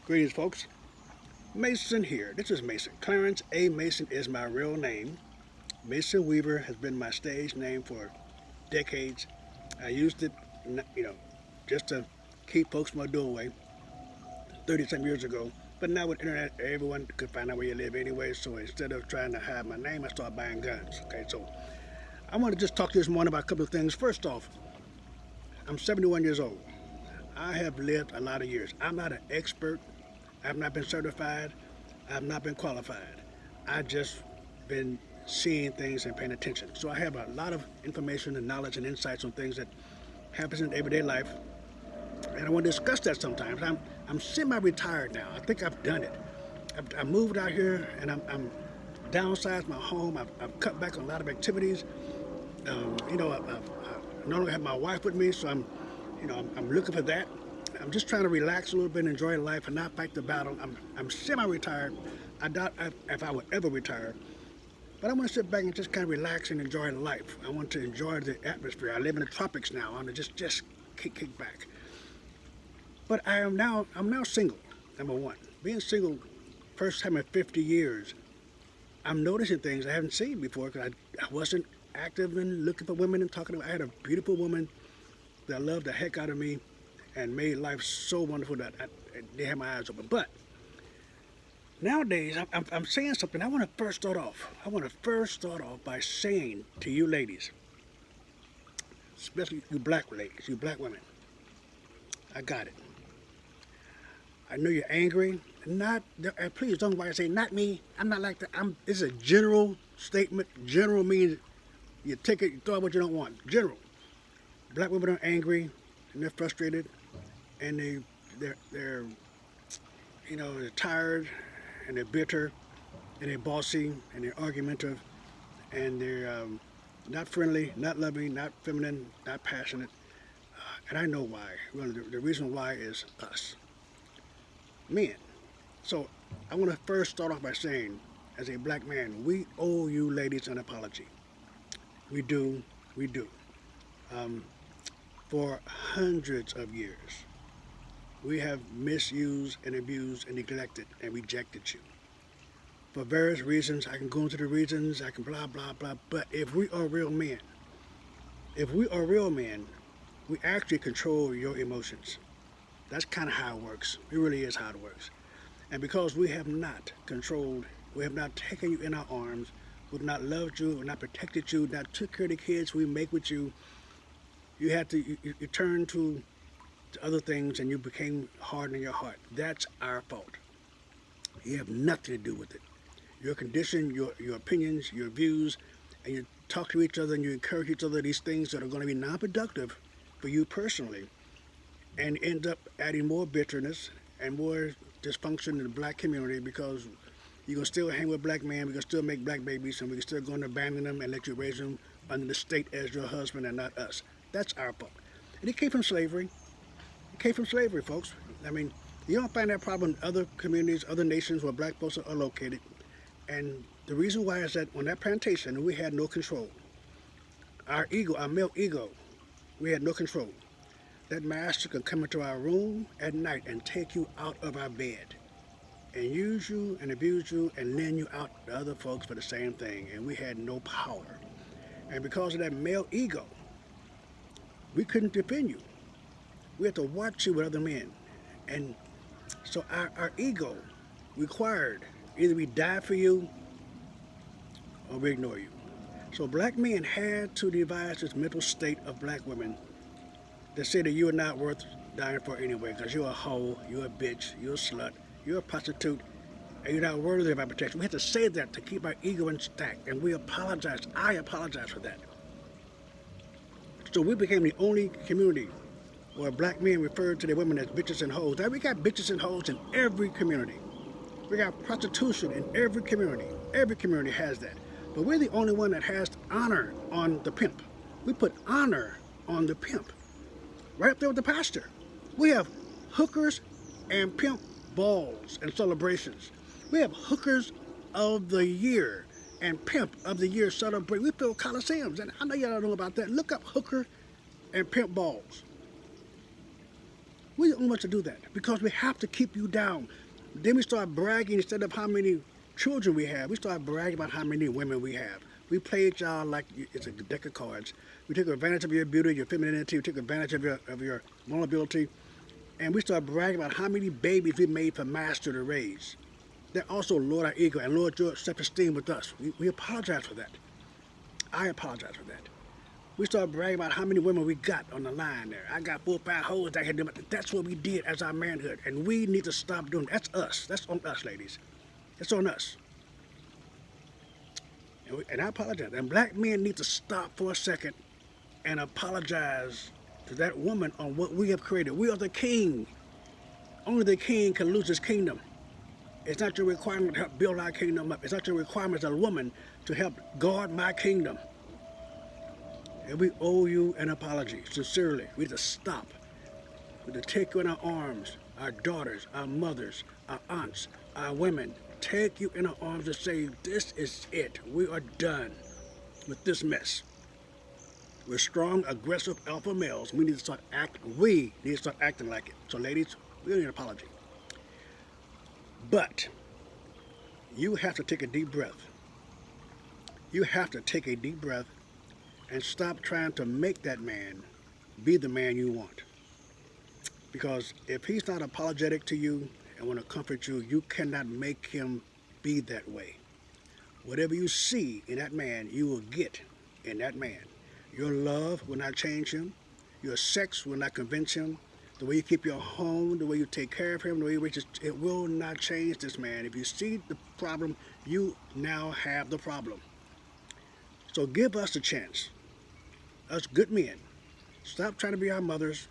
Greetings, folks. Mason here. This is Mason. Clarence A. Mason is my real name. Mason Weaver has been my stage name for decades. I used it, you know, just to keep folks from my doorway 30 some years ago. But now with internet, everyone could find out where you live anyway. So instead of trying to hide my name, I started buying guns. Okay, so I want to just talk to you this morning about a couple of things. First off, I'm 71 years old. I have lived a lot of years. I'm not an expert. I've not been certified. I've not been qualified. I've just been seeing things and paying attention. So I have a lot of information and knowledge and insights on things that happens in everyday life, and I want to discuss that sometimes. I'm semi-retired now. I think I've done it. I moved out here, and I'm downsized my home. I've cut back on a lot of activities. I no longer have my wife with me, so I'm looking for that. I'm just trying to relax a little bit, enjoy life, and not fight the battle. I'm semi-retired. I doubt if I would ever retire, but I want to sit back and just kind of relax and enjoy life. I want to enjoy the atmosphere. I live in the tropics now. I want to just kick back. But I'm now single. Number one, being single, first time in 50 years, I'm noticing things I haven't seen before because I wasn't active in looking for women and talking to. I had a beautiful woman that loved the heck out of me and made life so wonderful that they had my eyes open. But nowadays, I'm saying something. I want to first start off. I want to first start off by saying to you ladies, especially you black ladies, you black women, I got it. I know you're angry. Not, please don't worry. Say not me. I'm not like that. It's a general statement. General means you take it, you throw out what you don't want. General. Black women are angry and they're frustrated and they're they're tired and they're bitter and they're bossy and they're argumentative and they're not friendly, not loving, not feminine, not passionate. And I know why. Well, the reason why is us, men. So I want to first start off by saying, as a black man, we owe you ladies an apology. We do. Um, for hundreds of years, we have misused and abused and neglected and rejected you. For various reasons, I can go into the reasons, I can blah, blah, blah, but if we are real men, we actually control your emotions. That's kind of how it works. It really is how it works. And because we have not controlled, we have not taken you in our arms, we've not loved you, we've not protected you, not took care of the kids we make with you, you had to, you turned to other things and you became hard in your heart. That's our fault. You have nothing to do with it. Your condition, your opinions, your views, and you talk to each other and you encourage each other these things that are going to be non-productive for you personally and end up adding more bitterness and more dysfunction in the black community because you can still hang with black men, we can still make black babies, and we can still go and abandon them and let you raise them under the state as your husband and not us. That's our fault. And it came from slavery. It came from slavery, folks. I mean, you don't find that problem in other communities, other nations where black folks are located. And the reason why is that on that plantation, we had no control. Our ego, our male ego, we had no control. That master could come into our room at night and take you out of our bed and use you and abuse you and lend you out to other folks for the same thing. And we had no power. And because of that male ego, we couldn't defend you. We had to watch you with other men. And so our ego required either we die for you or we ignore you. So black men had to devise this mental state of black women that say that you are not worth dying for anyway because you're a hoe, you're a bitch, you're a slut, you're a prostitute, and you're not worthy of our protection. We had to say that to keep our ego intact, and we apologize. I apologize for that. So we became the only community where black men referred to their women as bitches and hoes. Now we got bitches and hoes in every community. We got prostitution in every community. Every community has that. But we're the only one that has honor on the pimp. We put honor on the pimp. Right up there with the pastor. We have hookers and pimp balls and celebrations. We have hookers of the year and pimp of the year celebrate. We fill coliseums, and I know y'all don't know about that. Look up hooker and pimp balls. We're the only ones to do that because we have to keep you down. Then we start bragging instead of how many children we have. We start bragging about how many women we have. We played y'all like it's a deck of cards. We take advantage of your beauty, your femininity. We take advantage of your vulnerability, and we start bragging about how many babies we made for Master to raise. That also lowered our ego and lowered your self-esteem with us. We apologize for that. I apologize for that. We start bragging about how many women we got on the line there. I got 4 or 5 hoes that had them. That's what we did as our manhood, and we need to stop doing that. That's us. That's on us, ladies. It's on us. And I apologize. And black men need to stop for a second and apologize to that woman on what we have created. We are the king. Only the king can lose his kingdom. It's not your requirement to help build our kingdom up. It's not your requirement as a woman to help guard my kingdom. And we owe you an apology, sincerely. We need to stop. We need to take you in our arms, our daughters, our mothers, our aunts, our women. Take you in our arms and say, this is it. We are done with this mess. We're strong, aggressive alpha males. We need to start acting like it. So ladies, we don't need an apology. But you have to take a deep breath. You have to take a deep breath and stop trying to make that man be the man you want. Because if he's not apologetic to you and want to comfort you, you cannot make him be that way. Whatever you see in that man, you will get in that man. Your love will not change him. Your sex will not convince him. The way you keep your home, the way you take care of him, the way you reach it will not change this man. If you see the problem, you now have the problem. So give us a chance. Us good men. Stop trying to be our mothers.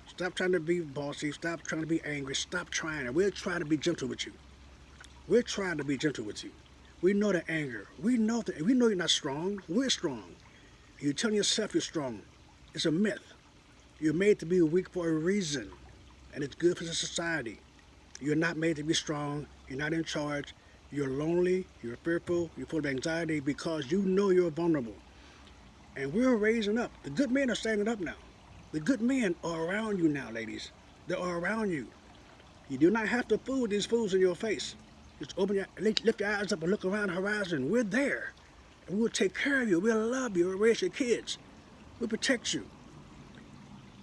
Stop trying to be bossy. Stop trying to be angry. Stop trying. And we're trying to be gentle with you. We're trying to be gentle with you. We know the anger. We know you're not strong. We're strong. You're telling yourself you're strong. It's a myth. You're made to be weak for a reason, and it's good for the society. You're not made to be strong. You're not in charge. You're lonely. You're fearful. You're full of anxiety because you know you're vulnerable. And we're raising up. The good men are standing up now. The good men are around you now, ladies. They are around you. You do not have to fool these fools in your face. Just lift your eyes up and look around the horizon. We're there. And we'll take care of you. We'll love you. We'll raise your kids. We'll protect you.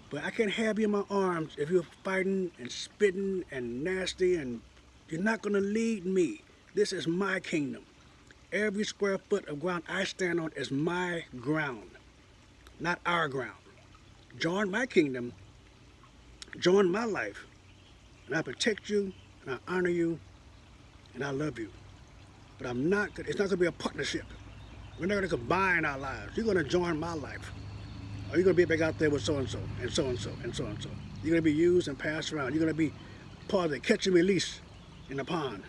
But I can't have you in my arms if you're fighting and spitting and nasty, and you're not going to lead me. This is my kingdom. Every square foot of ground I stand on is my ground, not our ground. Join my kingdom, join my life, and I protect you, and I honor you, and I love you. But it's not going to be a partnership. We're not going to combine our lives. You're going to join my life. Or you're going to be back out there with so-and-so, and so-and-so, and so-and-so. You're going to be used and passed around. You're going to be part of the catch and release in the pond.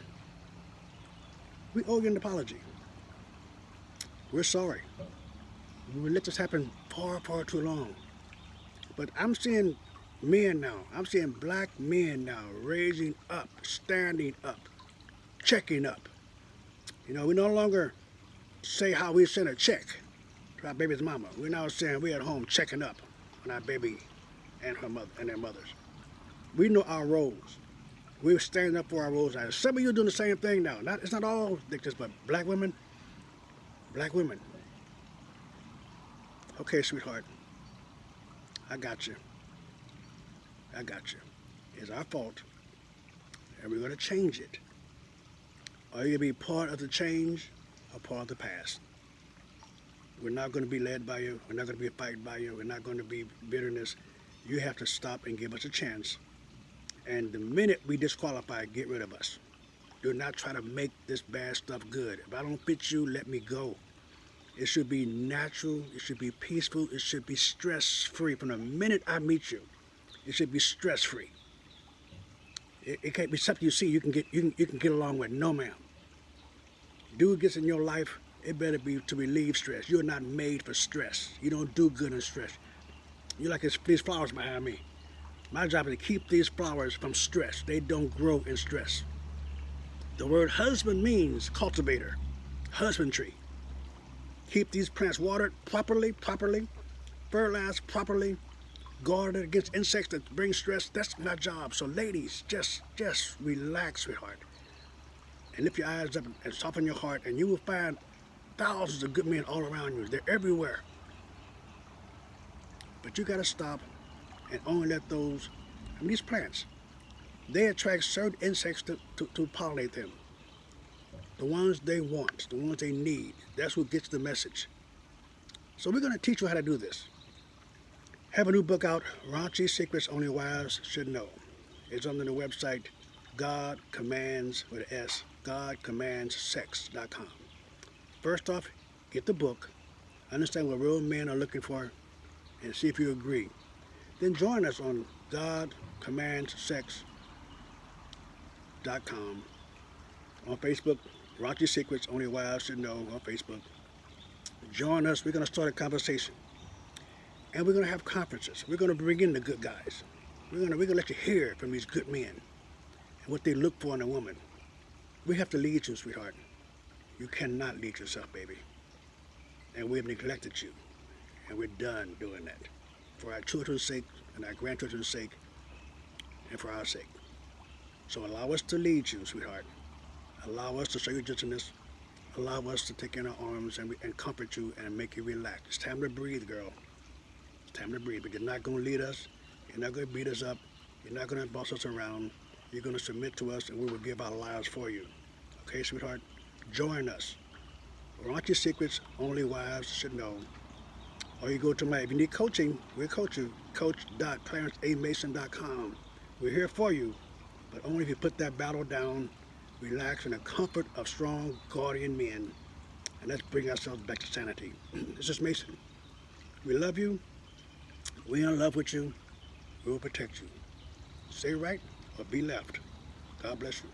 We owe you an apology. We're sorry. We let this happen far, far too long. But I'm seeing men now. I'm seeing black men now raising up, standing up, checking up. You know, we no longer say how we send a check to our baby's mama. We're now saying we're at home checking up on our baby and her mother and their mothers. We know our roles. We're standing up for our roles. Now, some of you are doing the same thing now. It's not all dictators, but black women. Black women. Okay, sweetheart. I got you. I got you. It's our fault, and we're going to change it. Are you going to be part of the change or part of the past? We're not going to be led by you. We're not going to be fighted by you. We're not going to be bitterness. You have to stop and give us a chance. And the minute we disqualify, get rid of us. Do not try to make this bad stuff good. If I don't fit you, let me go. It should be natural. It should be peaceful. It should be stress-free. From the minute I meet you, it should be stress-free. It can't be something you see you can get along with. No, ma'am. Dude gets in your life, it better be to relieve stress. You're not made for stress. You don't do good in stress. You're like these flowers behind me. My job is to keep these flowers from stress. They don't grow in stress. The word husband means cultivator, husbandry. Keep these plants watered properly, fertilized properly, guard against insects that bring stress. That's my job. So ladies, just relax, sweetheart, and lift your eyes up and soften your heart, and you will find thousands of good men all around you. They're everywhere. But you gotta stop and only let those, these plants, they attract certain insects to pollinate them. The ones they want, the ones they need. That's what gets the message. So we're gonna teach you how to do this. Have a new book out, Raunchy Secrets Only Wives Should Know. It's on the website God Commands with an S, GodCommandsSex.com. First off, get the book, understand what real men are looking for, and see if you agree. Then join us on GodCommandsSex.com. On Facebook, Raunchy Secrets Only Wives Should Know on Facebook. Join us. We're going to start a conversation. And we're going to have conferences. We're going to bring in the good guys. We're going to let you hear from these good men and what they look for in a woman. We have to lead you, sweetheart. You cannot lead yourself, baby. And we've neglected you. And we're done doing that. For our children's sake and our grandchildren's sake and for our sake. So allow us to lead you, sweetheart. Allow us to show you gentleness. Allow us to take in our arms and comfort you and make you relax. It's time to breathe, girl. It's time to breathe. But you're not going to lead us. You're not going to beat us up. You're not going to boss us around. You're going to submit to us, and we will give our lives for you. Okay, sweetheart? Join us. Raunchy Secrets Only Wives Should Know. Or you go to if you need coaching, we'll coach you. Coach.ClarenceAMason.com. We're here for you, but only if you put that battle down, relax in the comfort of strong, guardian men, and let's bring ourselves back to sanity. This is Mason. We love you. We're in love with you. We will protect you. Stay right or be left. God bless you.